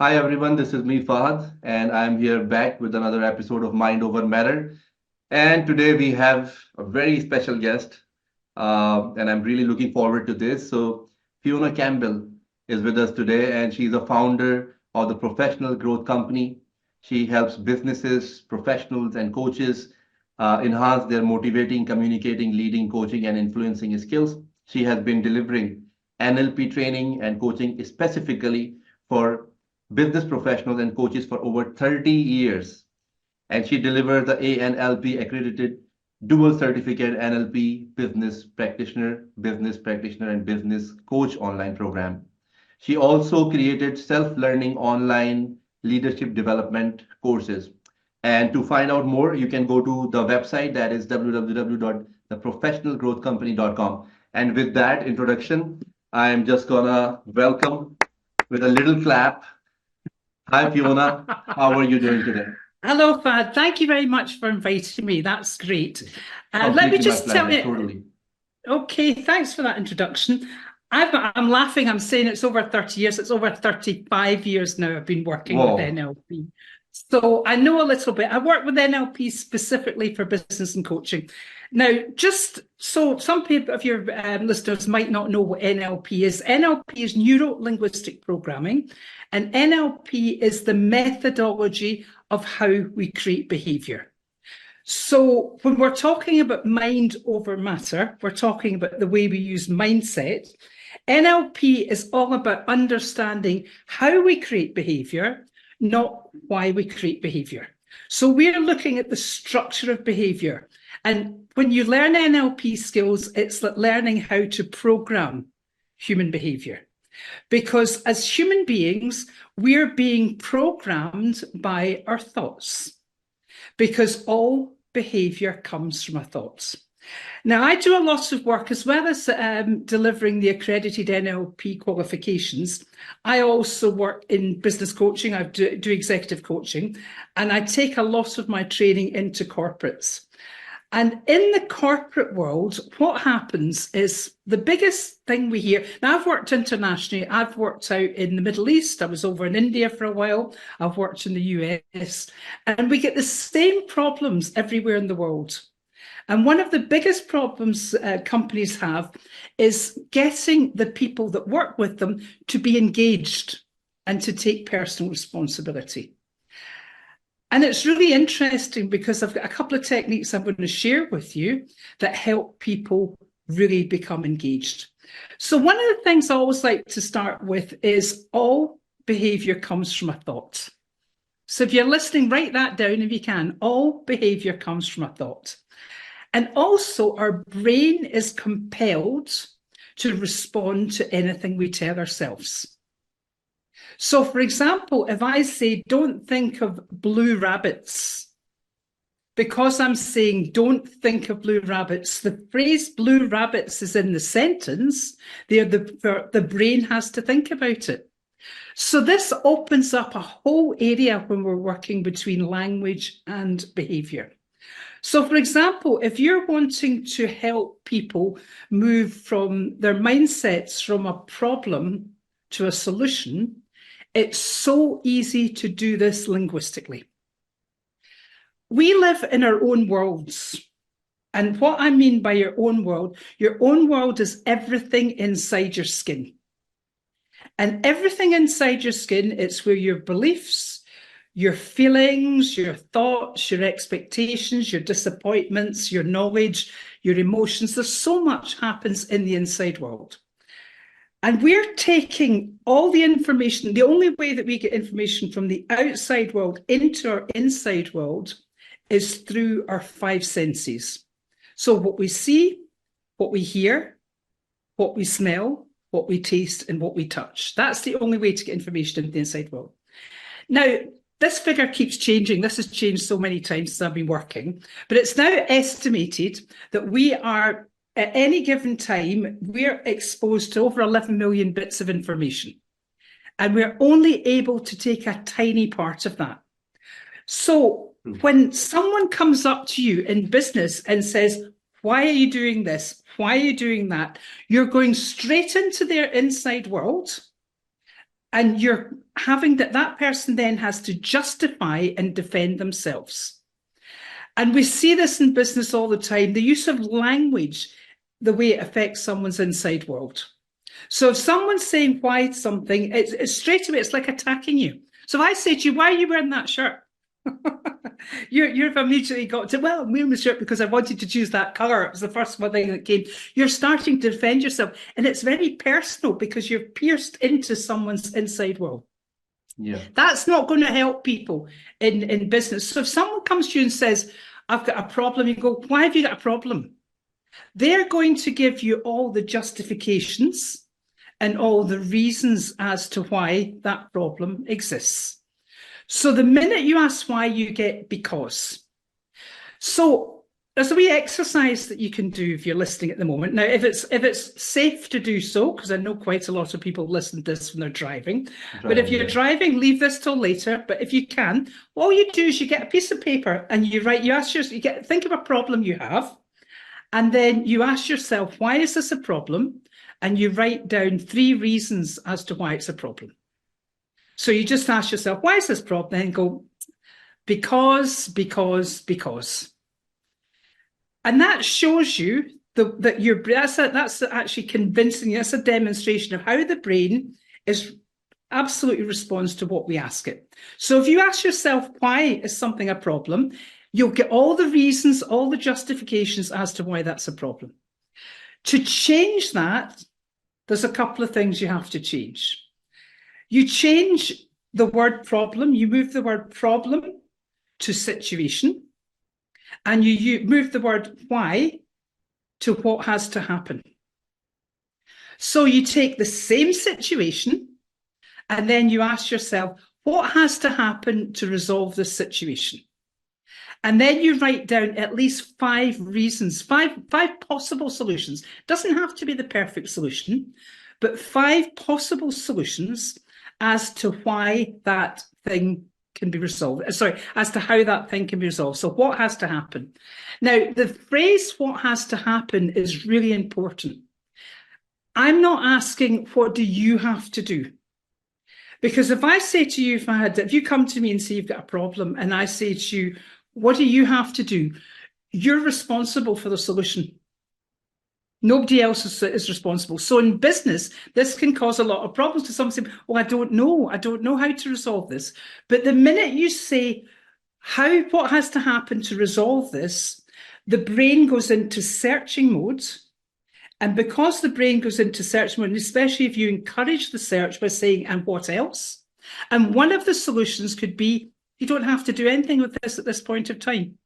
Hi everyone, this is me Fahad, and I'm here back with another episode of Mind Over Matter. And today we have a very special guest, and I'm really looking forward to this. So, Fiona Campbell is with us today, and she's a founder of the Professional Growth Company. She helps businesses, professionals, and coaches enhance their motivating, communicating, leading, coaching, and influencing skills. She has been delivering NLP training and coaching specifically for business professionals and coaches for over 30 years. And she delivered the ANLP accredited dual certificate NLP business practitioner, and business coach online program. She also created self-learning online leadership development courses. And to find out more, you can go to the website that is www.theprofessionalgrowthcompany.com. And with that introduction, I'm just gonna welcome with a little clap. Hi, Fiona. How are you doing today? Hello, Fad. Thank you very much for inviting me. That's great. Let me Completely my just tell pleasure, you. totally. Okay, thanks for that introduction. I'm laughing. I'm saying it's over 30 years. It's over 35 years now I've been working with Whoa. NLP. So I know a little bit. I work with NLP specifically for business and coaching. Now, just so some people of your listeners might not know what NLP is. NLP is Neuro-Linguistic Programming, and NLP is the methodology of how we create behavior. So when we're talking about mind over matter, we're talking about the way we use mindset. NLP is all about understanding how we create behavior, not why we create behavior. So we're looking at the structure of behavior. And when you learn NLP skills, it's like learning how to program human behavior. Because as human beings, we're being programmed by our thoughts. Because all behavior comes from our thoughts. Now, I do a lot of work, as well as delivering the accredited NLP qualifications. I also work in business coaching. I do executive coaching, and I take a lot of my training into corporates. And in the corporate world, what happens is the biggest thing we hear. Now, I've worked internationally. I've worked out in the Middle East. I was over in India for a while. I've worked in the US. And we get the same problems everywhere in the world. And one of the biggest problems companies have is getting the people that work with them to be engaged and to take personal responsibility. And it's really interesting because I've got a couple of techniques I'm going to share with you that help people really become engaged. So one of the things I always like to start with is all behavior comes from a thought. So if you're listening, write that down if you can. All behavior comes from a thought. And also our brain is compelled to respond to anything we tell ourselves. So, for example, if I say, don't think of blue rabbits, because I'm saying don't think of blue rabbits, the phrase blue rabbits is in the sentence, the brain has to think about it. So this opens up a whole area when we're working between language and behavior. So, for example, if you're wanting to help people move from their mindsets from a problem to a solution, it's so easy to do this linguistically. We live in our own worlds. And what I mean by your own world is everything inside your skin. And everything inside your skin, it's where your beliefs, your feelings, your thoughts, your expectations, your disappointments, your knowledge, your emotions, there's so much happens in the inside world. And we're taking all the information. The only way that we get information from the outside world into our inside world is through our five senses. So what we see, what we hear, what we smell, what we taste, and what we touch. That's the only way to get information into the inside world. Now, this figure keeps changing. This has changed so many times since I've been working, but it's now estimated that we are, at any given time, we're exposed to over 11 million bits of information. And we're only able to take a tiny part of that. So when someone comes up to you in business and says, why are you doing this? Why are you doing that? You're going straight into their inside world And you're having that person then has to justify and defend themselves. And we see this in business all the time, the use of language, the way it affects someone's inside world. So if someone's saying why something, it's straight away, it's like attacking you. So if I say to you, why are you wearing that shirt? You've immediately got to, well, I'm wearing the shirt because I wanted to choose that colour. It was the first one thing that came. You're starting to defend yourself. And it's very personal because you've pierced into someone's inside world. Yeah. That's not going to help people in business. So if someone comes to you and says, I've got a problem, you go, why have you got a problem? They're going to give you all the justifications and all the reasons as to why that problem exists. So the minute you ask why, you get because. So there's a wee exercise that you can do if you're listening at the moment. Now, if it's safe to do so, because I know quite a lot of people listen to this when they're driving. But if you're driving, leave this till later. But if you can, all you do is you get a piece of paper and you write, think of a problem you have. And then you ask yourself, why is this a problem? And you write down 3 reasons as to why it's a problem. So you just ask yourself, why is this problem? Then go, because. And that shows you that your that's actually convincing. That's a demonstration of how the brain absolutely responds to what we ask it. So if you ask yourself, why is something a problem? You'll get all the reasons, all the justifications as to why that's a problem. To change that, there's a couple of things you have to change. You change the word problem, you move the word problem to situation, and you move the word why to what has to happen. So you take the same situation, and then you ask yourself, what has to happen to resolve this situation? And then you write down at least 5 reasons, five possible solutions. Doesn't have to be the perfect solution, but 5 possible solutions as to why that thing can be resolved. Sorry, as to how that thing can be resolved. So what has to happen? Now, the phrase what has to happen is really important. I'm not asking what do you have to do? Because if I say to you, if you come to me and say you've got a problem and I say to you, what do you have to do? You're responsible for the solution. Nobody else is responsible. So in business, this can cause a lot of problems to someone saying, well, I don't know how to resolve this. But the minute you say what has to happen to resolve this, the brain goes into searching mode. And because the brain goes into search mode, and especially if you encourage the search by saying, and what else? And one of the solutions could be, you don't have to do anything with this at this point of time.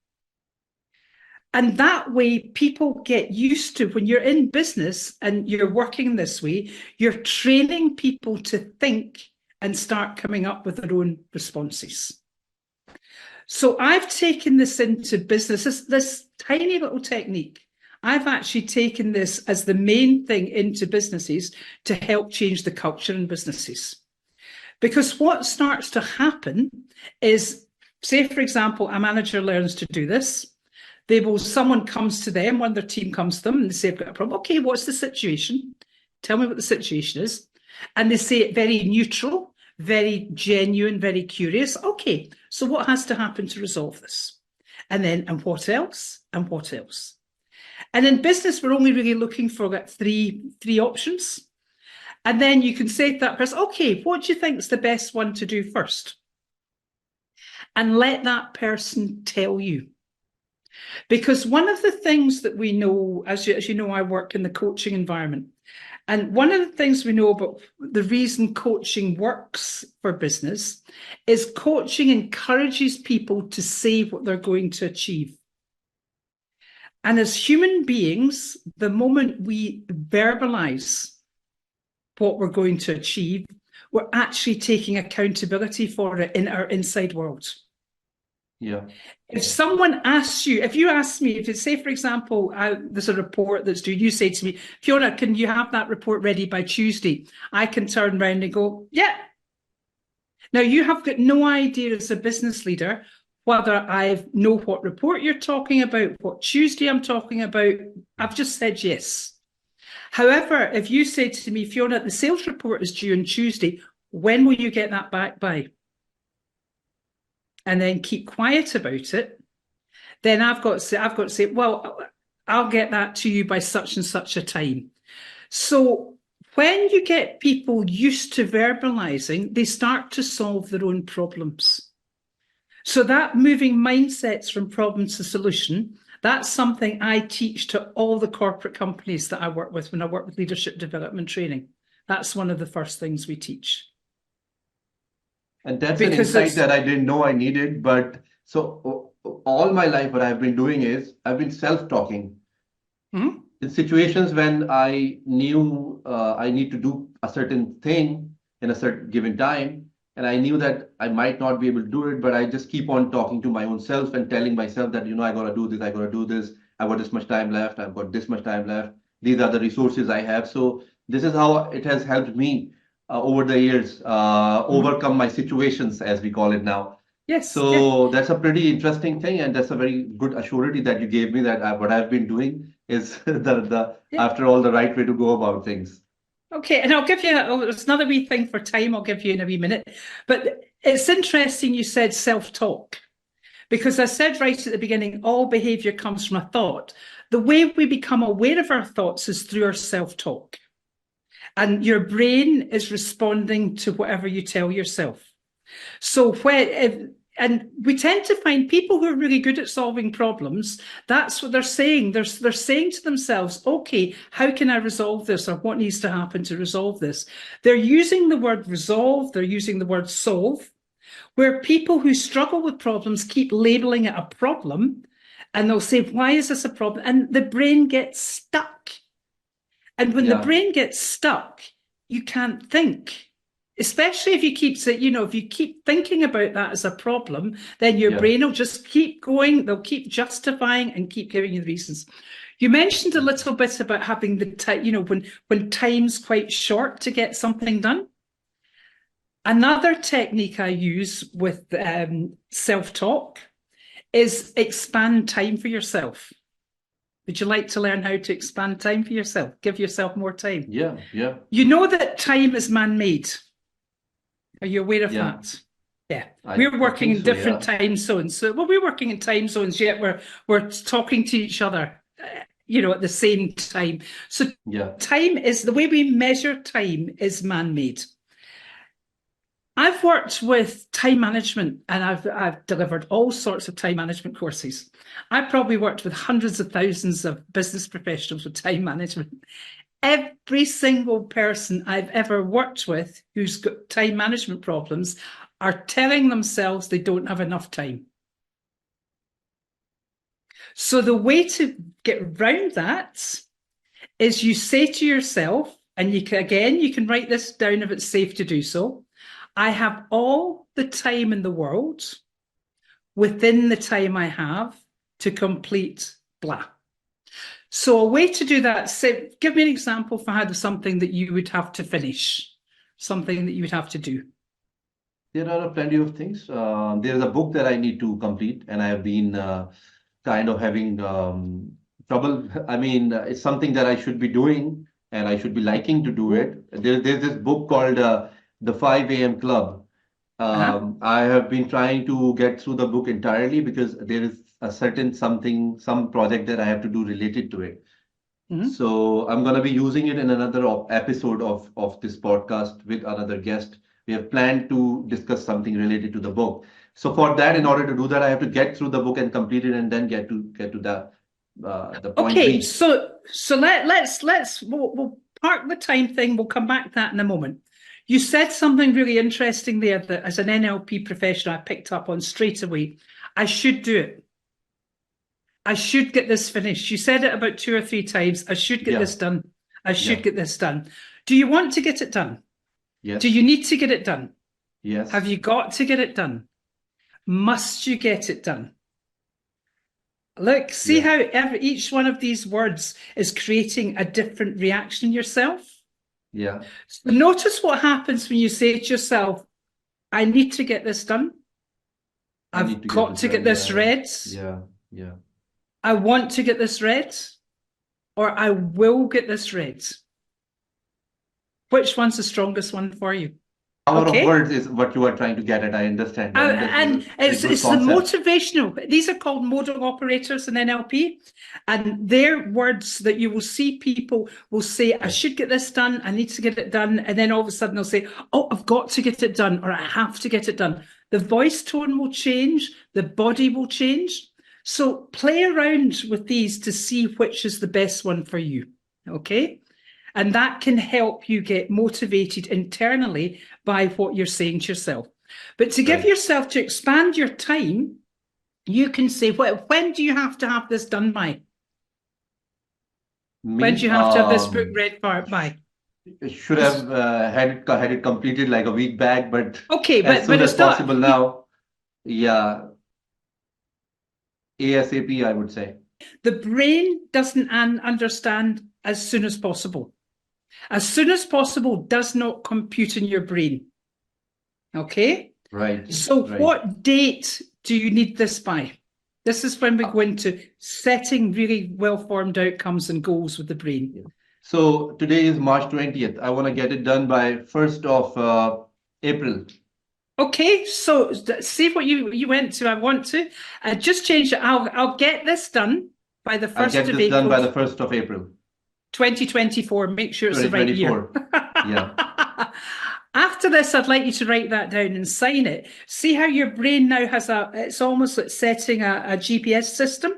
And that way, people get used to, when you're in business and you're working this way, you're training people to think and start coming up with their own responses. So I've taken this into business, this tiny little technique. I've actually taken this as the main thing into businesses to help change the culture in businesses. Because what starts to happen is, say, for example, a manager learns to do this. Someone comes to them, one of their team comes to them, and they say, I've got a problem. Okay, what's the situation? Tell me what the situation is. And they say it very neutral, very genuine, very curious. Okay, so what has to happen to resolve this? And then, and what else? And what else? And in business, we're only really looking for like three options. And then you can say to that person, okay, what do you think is the best one to do first? And let that person tell you. Because one of the things that we know, as you know, I work in the coaching environment. And one of the things we know about the reason coaching works for business is coaching encourages people to say what they're going to achieve. And as human beings, the moment we verbalize what we're going to achieve, we're actually taking accountability for it in our inside world. Yeah. If someone asks you, if you ask me, if you say, for example, there's a report that's due, you say to me, Fiona, can you have that report ready by Tuesday? I can turn around and go, yeah. Now, you have got no idea as a business leader whether I know what report you're talking about, what Tuesday I'm talking about. I've just said yes. However, if you say to me, Fiona, the sales report is due on Tuesday, When will you get that back by? And then keep quiet about it. Then I've got to say, well, I'll get that to you by such and such a time. So when you get people used to verbalizing, they start to solve their own problems. So that moving mindsets from problem to solution, that's something I teach to all the corporate companies that I work with when I work with leadership development training. That's one of the first things we teach. And that's an insight that I didn't know I needed. But so all my life, what I've been doing is I've been self-talking. Mm-hmm. In situations when I knew I need to do a certain thing in a certain given time, and I knew that I might not be able to do it, but I just keep on talking to my own self and telling myself that, I got to do this, I got to do this, I've got this much time left, I've got this much time left, these are the resources I have. So this is how it has helped me over the years overcome my situations, as we call it now. Yes. So that's a pretty interesting thing, and that's a very good assurity that you gave me that what I've been doing is after all the right way to go about things. Okay, and I'll give you it's another wee thing for time. I'll give you in a wee minute, but it's interesting you said self-talk, because I said right at the beginning, all behavior comes from a thought. The way we become aware of our thoughts is through our self-talk, and your brain is responding to whatever you tell yourself. So and we tend to find people who are really good at solving problems, that's what they're saying. They're saying to themselves, okay, how can I resolve this, or what needs to happen to resolve this? They're using the word resolve, they're using the word solve, where people who struggle with problems keep labeling it a problem, and they'll say, why is this a problem? And the brain gets stuck. And when the brain gets stuck, you can't think. Especially if you keep if you keep thinking about that as a problem, then your brain will just keep going. They'll keep justifying and keep giving you the reasons. You mentioned a little bit about having the time, when time's quite short to get something done. Another technique I use with self-talk is expand time for yourself. Would you like to learn how to expand time for yourself? Give yourself more time. Yeah. You know that time is man-made. Are you aware of that? Yeah. We're working in different time zones. So, we're working in time zones, yet we're talking to each other, at the same time. So time is, the way we measure time is man-made. I've worked with time management, and I've delivered all sorts of time management courses. I've probably worked with hundreds of thousands of business professionals with time management. Every single person I've ever worked with who's got time management problems are telling themselves they don't have enough time. So the way to get around that is you say to yourself, and you can write this down if it's safe to do so, I have all the time in the world within the time I have to complete blah. So a way to do that, say, give me an example for how there's something that you would have to finish, something that you would have to do. There are plenty of things. There's a book that I need to complete, and I have been kind of having trouble. I mean, it's something that I should be doing, and I should be liking to do it. There's this book called The 5 a.m. Club. I have been trying to get through the book entirely because there is a certain some project that I have to do related to it. So I'm going to be using it in another episode of this podcast with another guest. We have planned to discuss something related to the book. So for that, in order to do that, I have to get through the book and complete it, and then get to the point. Okay, so we'll park the time thing. We'll come back to that in a moment. You said something really interesting there that, as an NLP professional, I picked up on straight away. I should do it. I should get this finished. You said it about 2 or 3 times. I should get this done. I should get this done. Do you want to get it done? Yes. Do you need to get it done? Yes. Have you got to get it done? Must you get it done? Look, see how each one of these words is creating a different reaction in yourself? Yeah. So notice what happens when you say to yourself, I need to get this done. I've got to get this read. Yeah. I want to get this read, or I will get this read. Which one's the strongest one for you? Power of Okay. words is what you are trying to get at. I understand that, and this is And a very it's good the concept. motivational. These are called modal operators in NLP, and they're words that you will see people will say, "I should get this done. I need to get it done," and then all of a sudden they'll say, "Oh, I've got to get it done," or "I have to get it done." The voice tone will change. The body will change. So play around with these to see which is the best one for you. Okay. And that can help you get motivated internally by what you're saying to yourself. But to give Right. yourself to expand your time, you can say, well, when do you have to have this done by? When do Me, you have to have this book read by? should have had it completed like a week back, but Okay, as but soon as it's not. possible now. Yeah, ASAP, I would say. The brain doesn't understand as soon as possible. As soon as possible does not compute in your brain. Okay? Right, So right. what date do you need this by? This is when we go into setting really well-formed outcomes and goals with the brain. So today is March 20th. I want to get it done by 1st of April. Okay, so see what you went to. I want to just change it. I'll get this done by the I'll 1st get of this done April, by the 1st of April, 2024. Make sure it's the right year. 2024. Yeah. After this, I'd like you to write that down and sign it. See how your brain now has it's almost like setting a GPS system.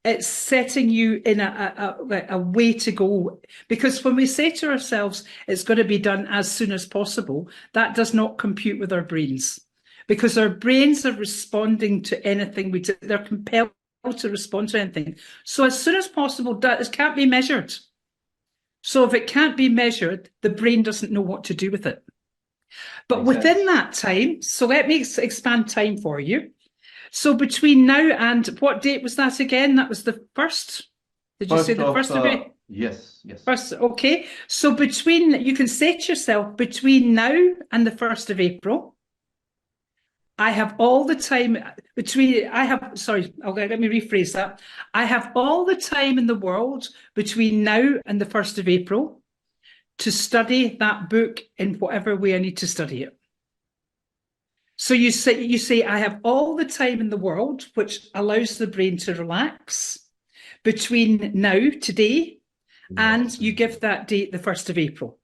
It's setting you in a way to go. Because when we say to ourselves, it's got to be done as soon as possible, that does not compute with our brains. Because our brains are responding to anything we do. They're compelled to respond to anything. So as soon as possible, it can't be measured. So if it can't be measured, the brain doesn't know what to do with it. But Makes within sense. that time, so let me expand time for you. So between now and what date was that again? That was the first. Did you say First the of, first of it? yes, yes. First, okay. So you can say to yourself, between now and the 1st of April, I have all the time let me rephrase that. I have all the time in the world between now and the 1st of April to study that book in whatever way I need to study it. So you say, I have all the time in the world, which allows the brain to relax between now, today, and you give that date the 1st of April.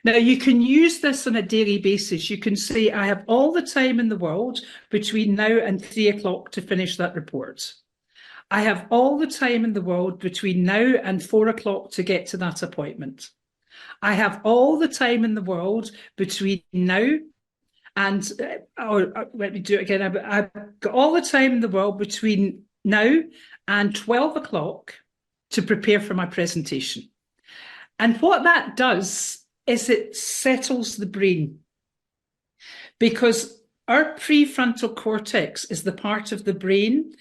Now, you can use this on a daily basis. You can say, I have all the time in the world between now and 3 o'clock to finish that report. I have all the time in the world between now and 4 o'clock to get to that appointment. I have all the time in the world between now and let me do it again. I've got all the time in the world between now and 12 o'clock to prepare for my presentation. And what that does is it settles the brain, because our prefrontal cortex is the part of the brain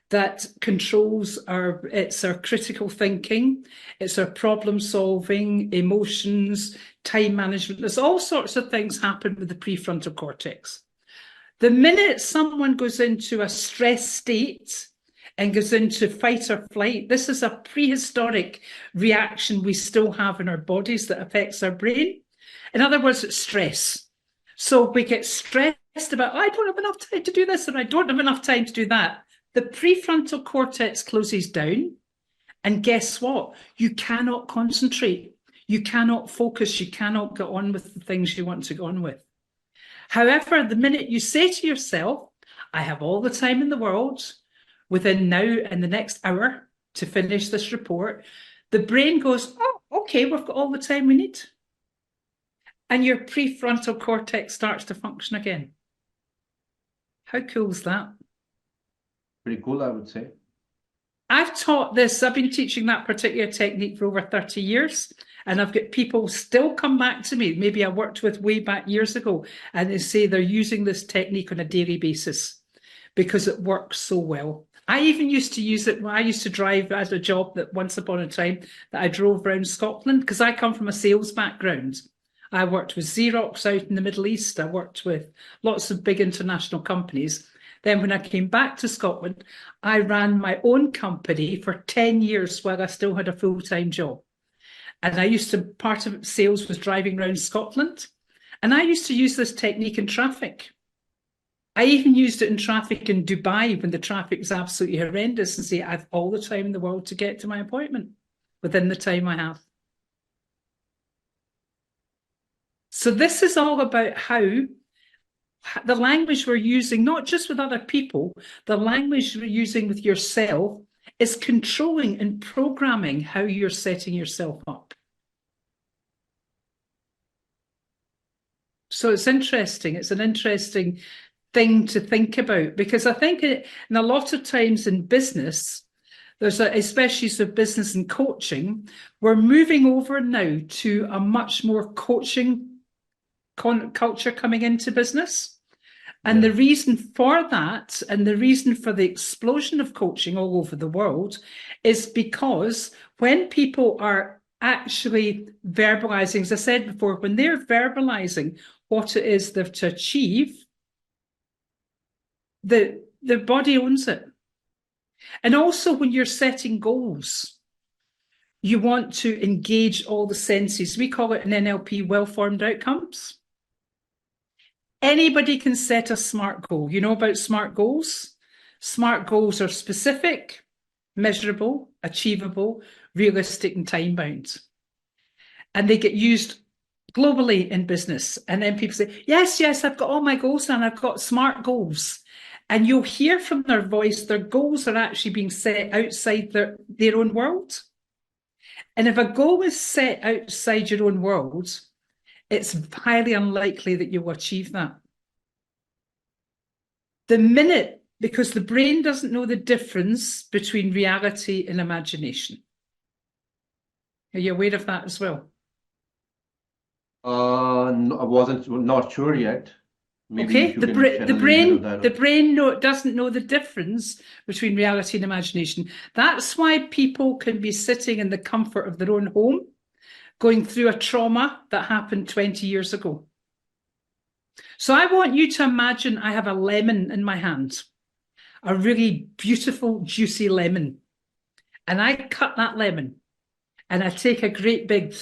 that controls it's our critical thinking, it's our problem solving, emotions, time management. There's all sorts of things happen with the prefrontal cortex. The minute someone goes into a stress state and goes into fight or flight, this is a prehistoric reaction we still have in our bodies that affects our brain. In other words, it's stress. So we get stressed about, I don't have enough time to do this, and I don't have enough time to do that. The prefrontal cortex closes down, and guess what? You cannot concentrate. You cannot focus. You cannot get on with the things you want to go on with. However, the minute you say to yourself, I have all the time in the world within now and the next hour to finish this report, the brain goes, oh, okay, we've got all the time we need. And your prefrontal cortex starts to function again. How cool is that? Pretty cool, I would say. I've taught this, I've been teaching that particular technique for over 30 years, and I've got people still come back to me, maybe I worked with way back years ago, and they say they're using this technique on a daily basis because it works so well. I even used to use it when I used to drive. I had a job that once upon a time that I drove around Scotland, because I come from a sales background. I worked with Xerox out in the Middle East. I worked with lots of big international companies. Then when I came back to Scotland, I ran my own company for 10 years while I still had a full-time job. And I used to, part of sales was driving around Scotland. And I used to use this technique in traffic. I even used it in traffic in Dubai when the traffic was absolutely horrendous, and say, I have all the time in the world to get to my appointment within the time I have. So this is all about how the language we're using, not just with other people, the language we're using with yourself is controlling and programming how you're setting yourself up. So it's interesting. It's an interesting thing to think about, because I think in a lot of times in business, there's especially so business and coaching, we're moving over now to a much more coaching culture coming into business. And the reason for that, and the reason for the explosion of coaching all over the world, is because when people are actually verbalizing, as I said before, when they're verbalizing what it is they're to achieve, the body owns it. And also when you're setting goals, you want to engage all the senses. We call it in NLP well-formed outcomes. Anybody can set a SMART goal. You know about SMART goals? SMART goals are specific, measurable, achievable, realistic, and time-bound. And they get used globally in business. And then people say, yes, I've got all my goals done. I've got SMART goals. And you'll hear from their voice, their goals are actually being set outside their own world. And if a goal is set outside your own world, it's highly unlikely that you will achieve that. The minute, because the brain doesn't know the difference between reality and imagination. Are you aware of that as well? No, I wasn't not sure yet. Maybe Okay, the brain doesn't know the difference between reality and imagination. That's why people can be sitting in the comfort of their own home, going through a trauma that happened 20 years ago. So I want you to imagine I have a lemon in my hand, a really beautiful, juicy lemon. And I cut that lemon and I take a great big,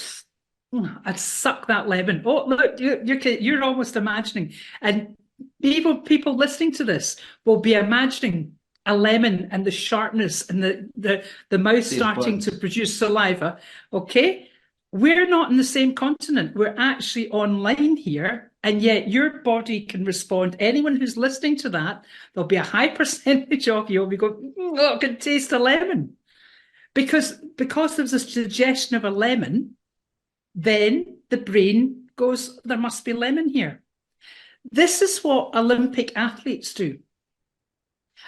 I'd suck that lemon. Oh, look, you're almost imagining. And people listening to this will be imagining a lemon and the sharpness and the mouth starting to produce saliva. Okay? We're not in the same continent. We're actually online here, and yet your body can respond. Anyone who's listening to that, there'll be a high percentage of you will be going, oh, I can taste a lemon. Because there's a suggestion of a lemon, then the brain goes, there must be lemon here. This is what Olympic athletes do.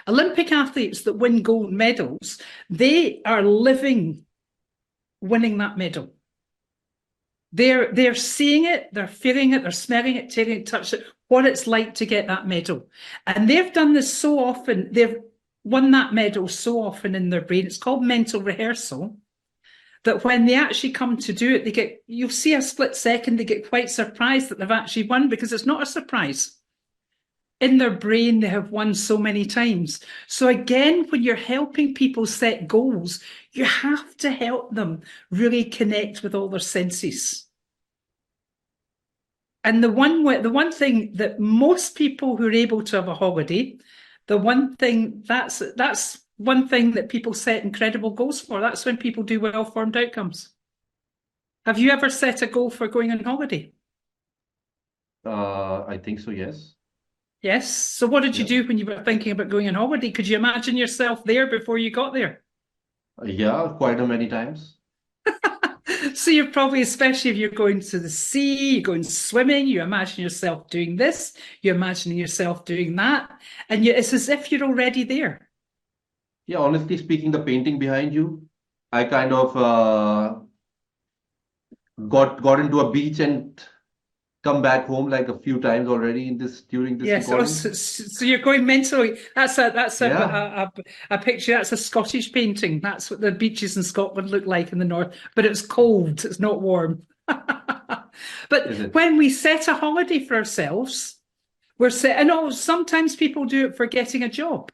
Olympic athletes that win gold medals, they are living winning that medal. They're seeing it, they're feeling it, they're smelling it, tasting it, touching it, what it's like to get that medal. And they've done this so often, they've won that medal so often in their brain. It's called mental rehearsal, that when they actually come to do it, you'll see a split second, they get quite surprised that they've actually won, because it's not a surprise. In their brain, they have won so many times. So again, when you're helping people set goals, you have to help them really connect with all their senses. And the one thing that most people who are able to have a holiday, that's one thing that people set incredible goals for. That's when people do well-formed outcomes. Have you ever set a goal for going on holiday? I think so, yes. Yes. So what did you do when you were thinking about going on holiday? Could you imagine yourself there before you got there? Yeah, quite a many times. So you're probably, especially if you're going to the sea, you're going swimming, you imagine yourself doing this, you're imagining yourself doing that, and it's as if you're already there. Yeah, honestly speaking, the painting behind you, I kind of got into a beach and come back home like a few times already during this recording. So you're going mentally. That's a picture. That's a Scottish painting. That's what the beaches in Scotland look like in the north. But it's cold. It's not warm. But when we set a holiday for ourselves, sometimes people do it for getting a job.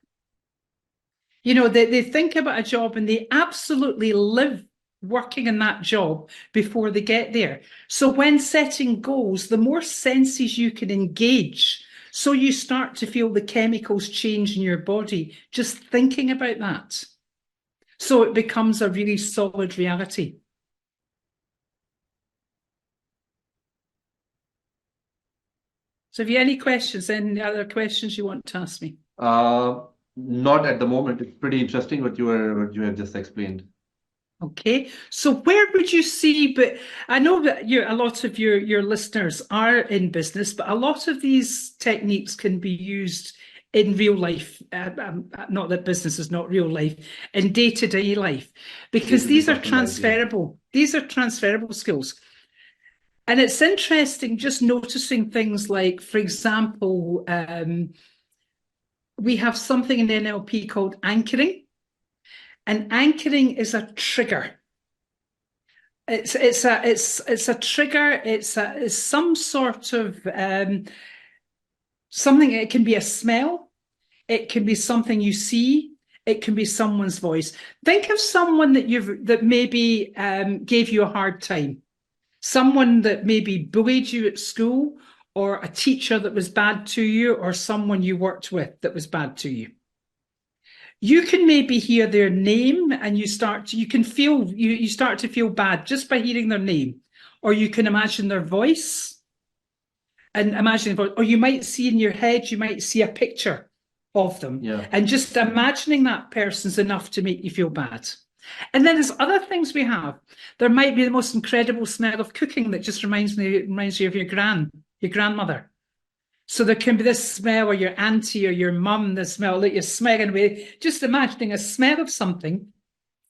You know, they think about a job and they absolutely live working in that job before they get there. So when setting goals, the more senses you can engage, so you start to feel the chemicals change in your body, just thinking about that. So it becomes a really solid reality. So have you any questions, any other questions you want to ask me? Not at the moment. It's pretty interesting what you have just explained. Okay, so where would you see, but I know that a lot of your listeners are in business, but a lot of these techniques can be used in real life, not that business is not real life, in day-to-day life, because these are transferable. These are transferable skills. And it's interesting just noticing things like, for example, we have something in NLP called anchoring. And anchoring is a trigger. It's a trigger. It's some sort of something. It can be a smell. It can be something you see. It can be someone's voice. Think of someone that maybe gave you a hard time. Someone that maybe bullied you at school, or a teacher that was bad to you, or someone you worked with that was bad to you. You can maybe hear their name and you start to feel bad just by hearing their name, or you can imagine their voice or you might see in your head, you might see a picture of them. Yeah. And just imagining that person's enough to make you feel bad. And then there's other things we have. There might be the most incredible smell of cooking that just reminds you of your grandmother. So there can be this smell, or your auntie or your mum, the smell that you're smelling away. Just imagining a smell of something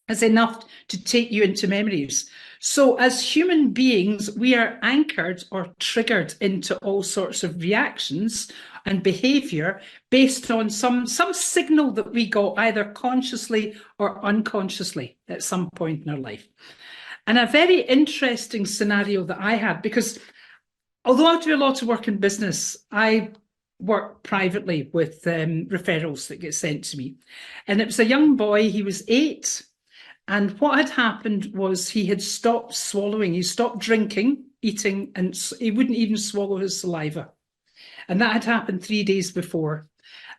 is enough to take you into memories. So as human beings, we are anchored or triggered into all sorts of reactions and behavior based on some signal that we got either consciously or unconsciously at some point in our life. And a very interesting scenario that I had, because although I do a lot of work in business, I work privately with referrals that get sent to me. And it was a young boy, he was 8. And what had happened was he had stopped swallowing. He stopped drinking, eating, and he wouldn't even swallow his saliva. And that had happened 3 days before.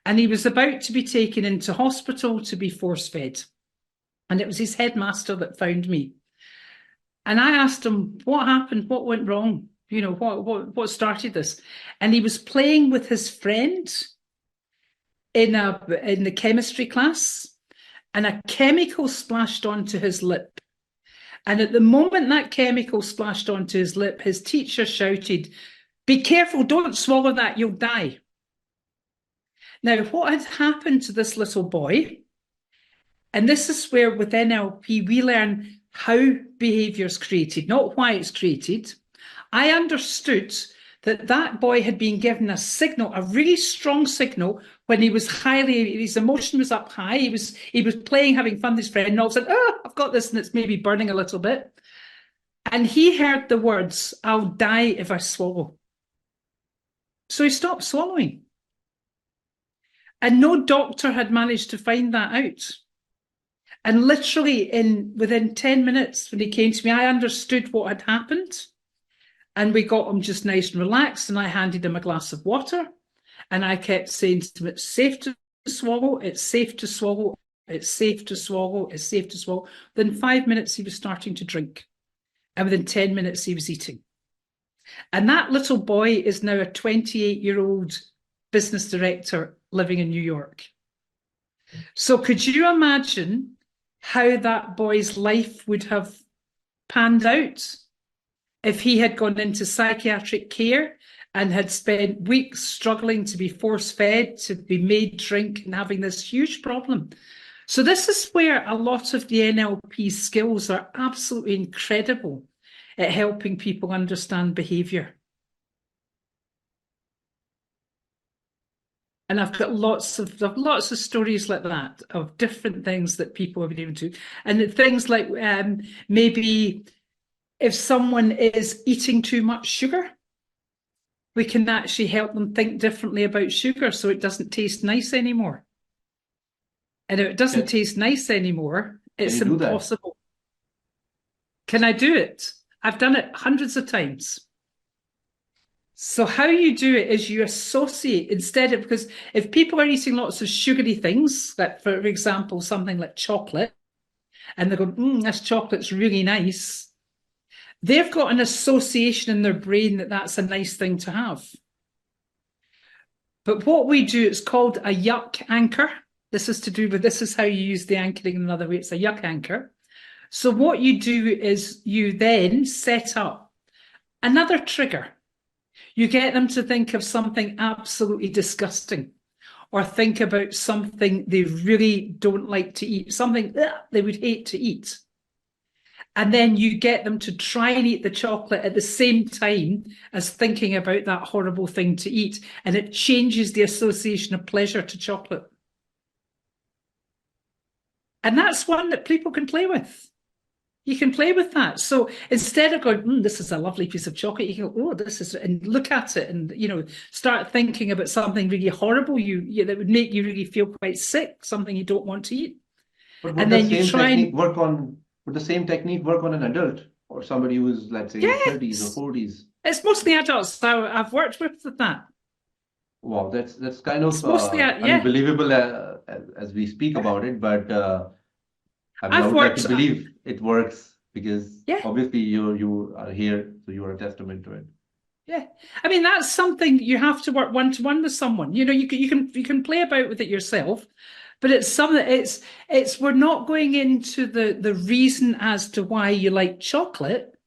And he was about to be taken into hospital to be force-fed. And it was his headmaster that found me. And I asked him, what happened? What went wrong? You know, what started this? And he was playing with his friend in the chemistry class, and a chemical splashed onto his lip. And at the moment that chemical splashed onto his lip, his teacher shouted, "Be careful, don't swallow that, you'll die." Now, what had happened to this little boy, and this is where with NLP we learn how behaviour is created, not why it's created. I understood that boy had been given a signal, a really strong signal, when he was his emotion was up high. He was playing, having fun with his friend, and all of a sudden, I've got this, and it's maybe burning a little bit. And he heard the words, "I'll die if I swallow." So he stopped swallowing. And no doctor had managed to find that out. And literally within 10 minutes, when he came to me, I understood what had happened. And we got him just nice and relaxed, and I handed him a glass of water, and I kept saying to him, "It's safe to swallow, it's safe to swallow, it's safe to swallow, it's safe to swallow." Within 5 minutes, he was starting to drink. And within 10 minutes, he was eating. And that little boy is now a 28-year-old business director living in New York. So could you imagine how that boy's life would have panned out if he had gone into psychiatric care and had spent weeks struggling to be force-fed, to be made drink, and having this huge problem? So this is where a lot of the NLP skills are absolutely incredible at helping people understand behaviour. And I've got lots of stories like that, of different things that people have been able to. And things like maybe if someone is eating too much sugar, we can actually help them think differently about sugar so it doesn't taste nice anymore. And if it doesn't taste nice anymore, it's impossible. Can I do it? I've done it hundreds of times. So how you do it is you associate instead of, because if people are eating lots of sugary things, like for example, something like chocolate, and they're going, this chocolate's really nice, they've got an association in their brain that that's a nice thing to have. But what we do, it's called a yuck anchor. This is how you use the anchoring in another way. It's a yuck anchor. So what you do is you then set up another trigger. You get them to think of something absolutely disgusting, or think about something they really don't like to eat, something they would hate to eat. And then you get them to try and eat the chocolate at the same time as thinking about that horrible thing to eat. And it changes the association of pleasure to chocolate. And that's one that people can play with. You can play with that. So instead of going, this is a lovely piece of chocolate, you can go, this is, and look at it and, start thinking about something really horrible that would make you really feel quite sick, something you don't want to eat. But would the same technique work on an adult or somebody who's, let's say, in their 30s or 40s? It's mostly adults I've worked with that. Wow, that's kind of unbelievable as we speak about it, but I would like to believe it works because obviously you are here, so you are a testament to it. Yeah, I mean that's something you have to work one-to-one with someone. You can play about with it yourself, but it's something. It's we're not going into the reason as to why you like chocolate.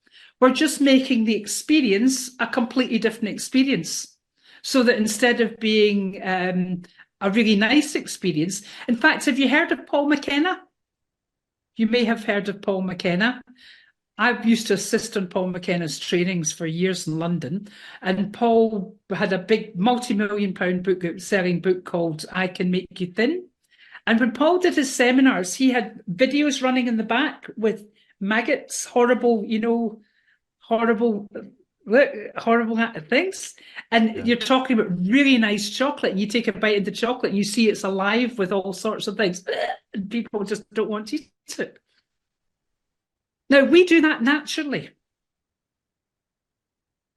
We're just making the experience a completely different experience, so that instead of being a really nice experience, in fact, have you heard of Paul McKenna? You may have heard of Paul McKenna. I used to assist on Paul McKenna's trainings for years in London, and Paul had a big multi-million-pound selling book called I Can Make You Thin. And when Paul did his seminars, he had videos running in the back with maggots, horrible things. And you're talking about really nice chocolate, and you take a bite of the chocolate and you see it's alive with all sorts of things, and people just don't want to eat it. Now, we do that naturally.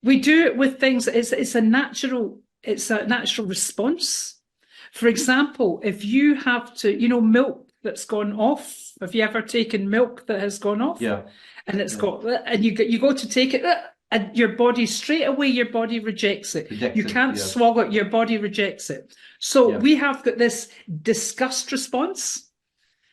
We do it with things, it's a natural response. For example, if you have to, milk that's gone off, have you ever taken milk that has gone off? Yeah. And it's got, and you go to take it, and your body, straight away, your body rejects it. You can't swallow it, your body rejects it. So we have got this disgust response.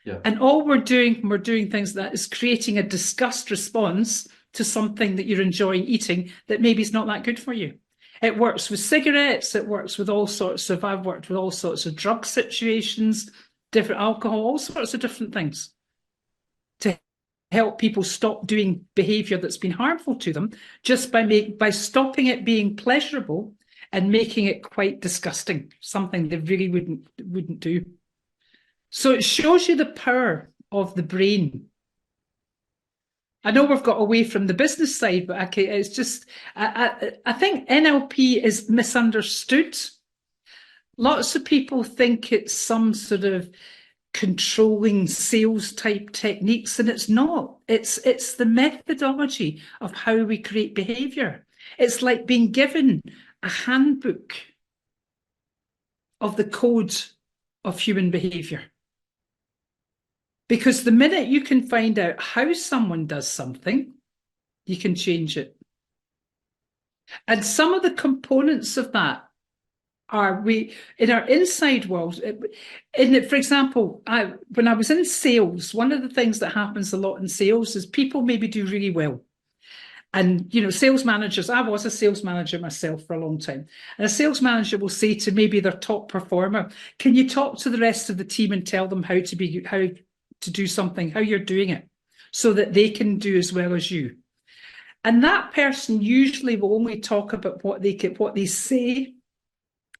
Yeah. And all we're doing things that is creating a disgust response to something that you're enjoying eating that maybe is not that good for you. It works with cigarettes, it works with I've worked with all sorts of drug situations, different alcohol, all sorts of different things to help people stop doing behavior that's been harmful to them, just by stopping it being pleasurable and making it quite disgusting, something they really wouldn't do. So it shows you the power of the brain. I know we've got away from the business side, but it's just, I think NLP is misunderstood. Lots of people think it's some sort of controlling sales type techniques, and it's not. It's the methodology of how we create behavior. It's like being given a handbook of the code of human behavior. Because the minute you can find out how someone does something, you can change it. And some of the components of that are in our inside world. For example, when I was in sales, one of the things that happens a lot in sales is people maybe do really well. And, sales managers, I was a sales manager myself for a long time. And a sales manager will say to maybe their top performer, can you talk to the rest of the team and tell them how to do something, how you're doing it, so that they can do as well as you. And that person usually will only talk about what they say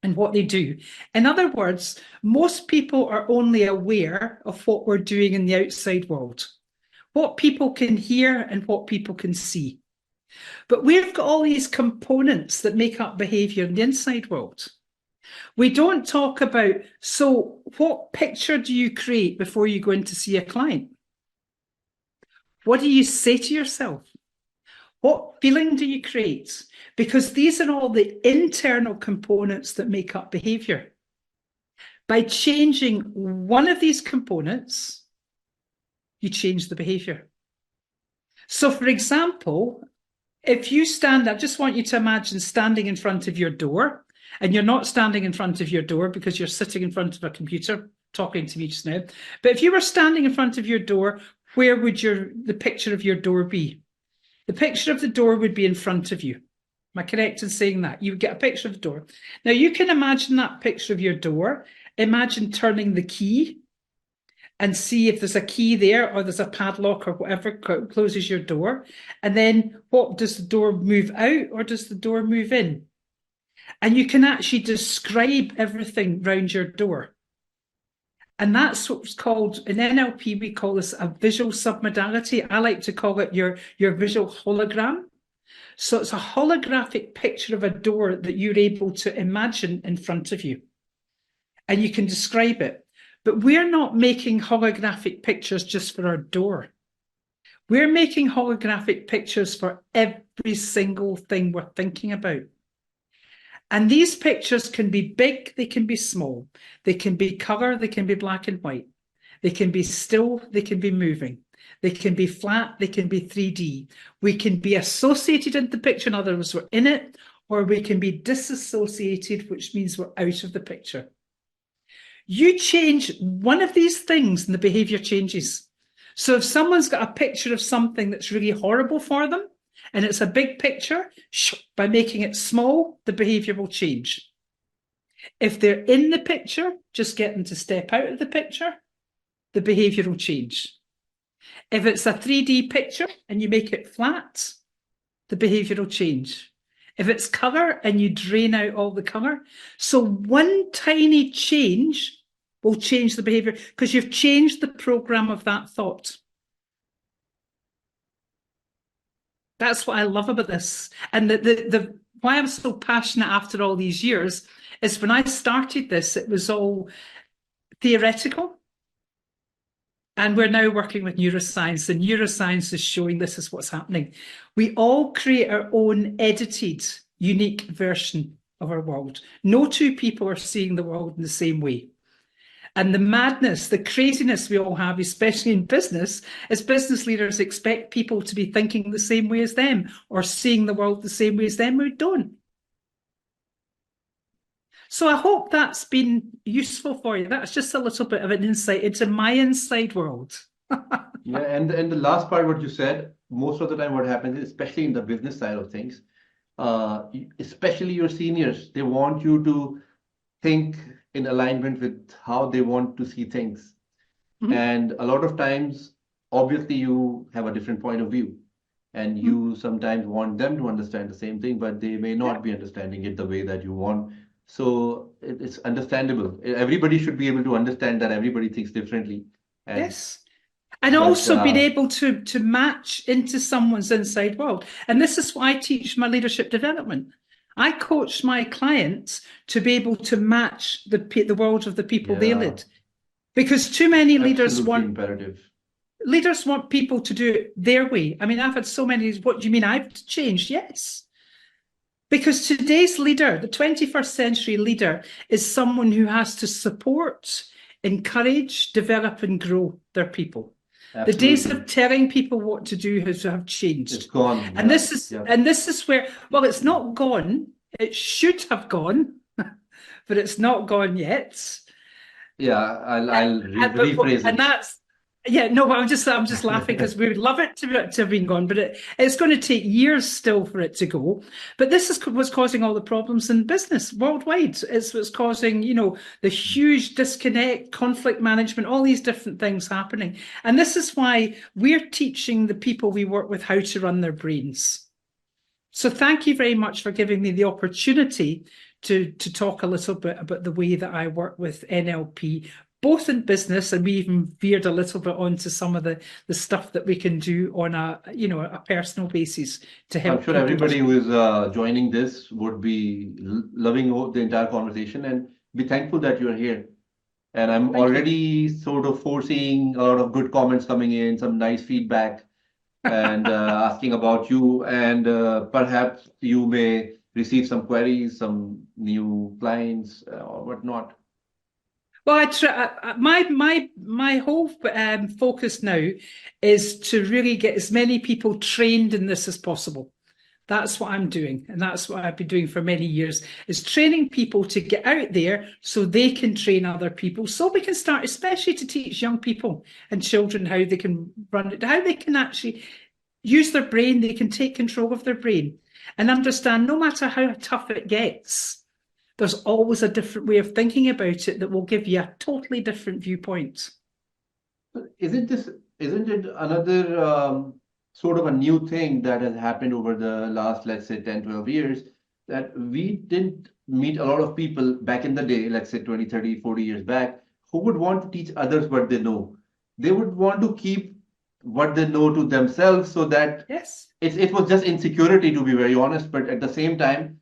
and what they do. In other words, most people are only aware of what we're doing in the outside world, what people can hear and what people can see. But we've got all these components that make up behavior in the inside world. We don't talk about, so what picture do you create before you go in to see a client? What do you say to yourself? What feeling do you create? Because these are all the internal components that make up behavior. By changing one of these components, you change the behavior. So, for example, if you stand, I just want you to imagine standing in front of your door, and you're not standing in front of your door because you're sitting in front of a computer talking to me just now. But if you were standing in front of your door, where would the picture of your door be? The picture of the door would be in front of you. Am I correct in saying that? You would get a picture of the door. Now, you can imagine that picture of your door. Imagine turning the key and see if there's a key there or there's a padlock or whatever closes your door. And then what, does the door move out or does the door move in? And you can actually describe everything round your door. And that's what's called, in NLP, we call this a visual submodality. I like to call it your visual hologram. So it's a holographic picture of a door that you're able to imagine in front of you. And you can describe it. But we're not making holographic pictures just for our door. We're making holographic pictures for every single thing we're thinking about. And these pictures can be big, they can be small. They can be colour, they can be black and white. They can be still, they can be moving. They can be flat, they can be 3D. We can be associated in the picture, in other words, we're in it, or we can be disassociated, which means we're out of the picture. You change one of these things and the behaviour changes. So if someone's got a picture of something that's really horrible for them, and it's a big picture, by making it small, the behaviour will change. If they're in the picture, just get them to step out of the picture, the behaviour will change. If it's a 3D picture and you make it flat, the behaviour will change. If it's colour and you drain out all the colour, so one tiny change will change the behaviour because you've changed the programme of that thought. That's what I love about this. And the why I'm so passionate after all these years is when I started this, it was all theoretical. And we're now working with neuroscience, and neuroscience is showing this is what's happening. We all create our own edited, unique version of our world. No two people are seeing the world in the same way. And the madness, the craziness we all have, especially in business, as business leaders expect people to be thinking the same way as them or seeing the world the same way as them, who don't. So I hope that's been useful for you. That's just a little bit of an insight into my inside world. Yeah, and the last part, what you said, most of the time what happens is, especially in the business side of things, especially your seniors, they want you to think in alignment with how they want to see things. Mm-hmm. And a lot of times, obviously, you have a different point of view, and you sometimes want them to understand the same thing, but they may not be understanding it the way that you want. So it's understandable. Everybody should be able to understand that everybody thinks differently. Yes. And also being able to match into someone's inside world. And this is what I teach my leadership development. I coach my clients to be able to match the world of the people they lead. Because too many leaders want people to do it their way. I mean, I've had so many, what do you mean I've changed? Yes. Because today's leader, the 21st century leader, is someone who has to support, encourage, develop and grow their people. Absolutely. The days of telling people what to do have changed. It's gone. And this is where, well, it's not gone. It should have gone, but it's not gone yet. Yeah, I'll rephrase it. And that's, yeah, no, but I'm just laughing because we would love it to have been gone, but it's going to take years still for it to go. But this is what's causing all the problems in business worldwide. It's what's causing, the huge disconnect, conflict management, all these different things happening. And this is why we're teaching the people we work with how to run their brains. So thank you very much for giving me the opportunity to talk a little bit about the way that I work with NLP, both in business, and we even veered a little bit onto some of the stuff that we can do on a personal basis to help. I'm sure everybody who is joining this would be loving the entire conversation and be thankful that you're here. And I'm already sort of foreseeing a lot of good comments coming in, some nice feedback. and asking about you, and perhaps you may receive some queries, some new clients or whatnot. Well, my whole focus now is to really get as many people trained in this as possible. That's what I'm doing, and that's what I've been doing for many years, is training people to get out there so they can train other people, so we can start, especially to teach young people and children how they can run it, how they can actually use their brain, they can take control of their brain and understand no matter how tough it gets, there's always a different way of thinking about it that will give you a totally different viewpoint. Isn't it another sort of a new thing that has happened over the last, let's say, 10, 12 years, that we didn't meet a lot of people back in the day, let's say 20, 30, 40 years back, who would want to teach others what they know. They would want to keep what they know to themselves, so that Yes. it was just insecurity, to be very honest, but at the same time,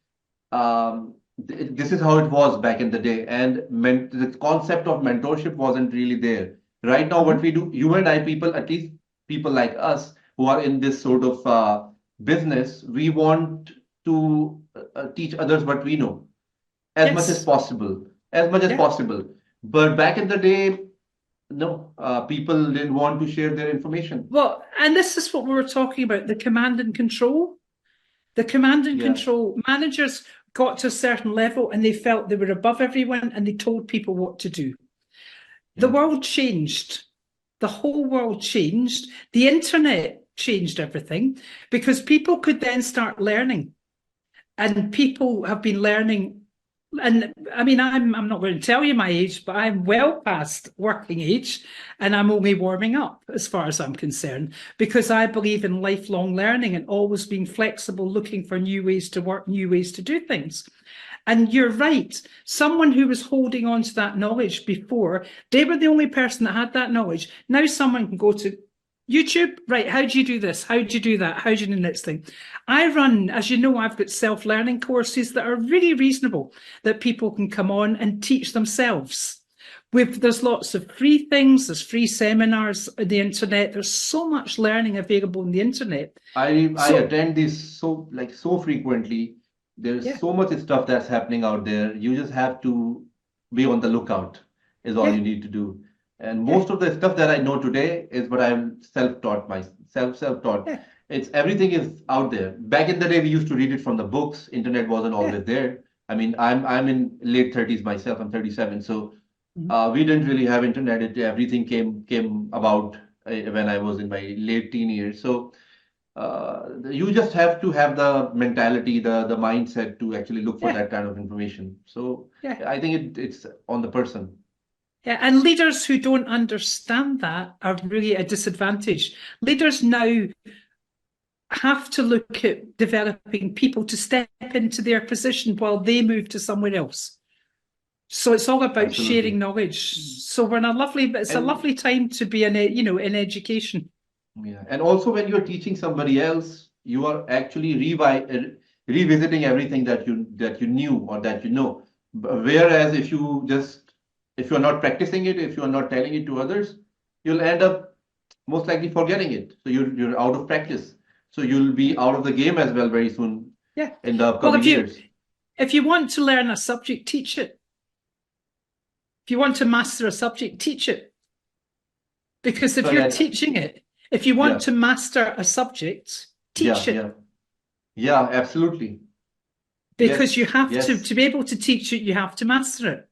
this is how it was back in the day, and the concept of mentorship wasn't really there. Right now, what we do, you and I, people, at least people like us who are in this sort of business, we want to teach others what we know as much as Yes. possible, as much as Yeah. possible. But back in the day, no, people didn't want to share their information. Well, and this is what we were talking about, the command and control. The command and Yeah. control managers got to a certain level and they felt they were above everyone and they told people what to do. The Yeah. world changed. The whole world changed. The internet changed everything because people could then start learning. And people have been learning. And I mean, I'm not going to tell you my age, but I'm well past working age and I'm only warming up as far as I'm concerned, because I believe in lifelong learning and always being flexible, looking for new ways to work, new ways to do things. And you're right. Someone who was holding on to that knowledge before, they were the only person that had that knowledge. Now someone can go to YouTube, right? How do you do this? How do you do that? How do you do the next thing? I run, as you know, I've got self-learning courses that are really reasonable that people can come on and teach themselves. There's lots of free things, there's free seminars on the internet, there's so much learning available on the internet. I attend these so frequently. There's Yeah, so much stuff that's happening out there. You just have to be on the lookout, is all yeah, you need to do. And yeah, most of the stuff that I know today is what I'm self-taught. yeah, It's everything is out there. Back in the day, we used to read it from the books. Internet wasn't yeah. always there. I mean, I'm in late 30s myself. I'm 37, so Mhm. we didn't really have internet. Everything came about when I was in my late teen years. So you just have to have the mentality, the mindset to actually look for Yeah, that kind of information. So yeah. I think it's on the person. Yeah, and leaders who don't understand that are really at a disadvantage. Leaders now have to look at developing people to step into their position while they move to somewhere else. So it's all about sharing Absolutely. knowledge. So we're in it's a And lovely time to be in education. yeah, and also when you're teaching somebody else, you are actually revisiting everything that you knew or that you know. Whereas if you're not practicing it, if you're not telling it to others, you'll end up most likely forgetting it. So you're out of practice. So you'll be out of the game as well very soon Yeah. in the Well, upcoming years. if you want to learn a subject, teach it. If you want to master a subject, teach it. Because if you're Correct. teaching it, if you want Yeah. to master a subject, Yeah. teach it. Yeah. Yeah. Absolutely. Because you Yes. have Yes. to be able to teach it, you have to master it.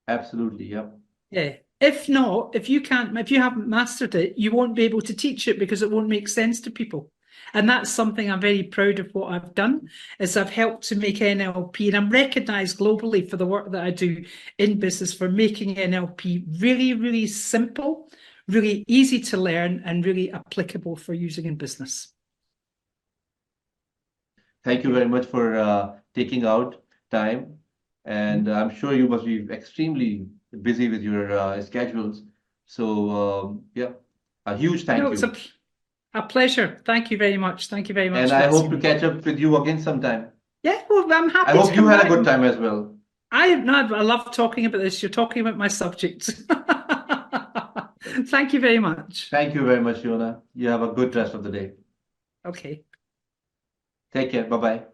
Absolutely. Yeah. Yeah. If not, if you haven't mastered it, you won't be able to teach it because it won't make sense to people. And that's something I'm very proud of what I've done, is I've helped to make NLP, and I'm recognized globally for the work that I do in business for making NLP really, really simple, really easy to learn, and really applicable for using in business. Thank you very much for taking out time. And I'm sure you must be extremely busy with your schedules. So, yeah, a huge thank No, it's you. a pleasure. Thank you very much. Thank you very And much for I hope asking to me. catch up with you again sometime. Yeah, well, I'm I happy to hope you come had a back. good time as well. I love talking about this. You're talking about my subject. Thank you very much. Thank you very much, Fiona. You have a good rest of the day. Okay. Take care. Bye-bye.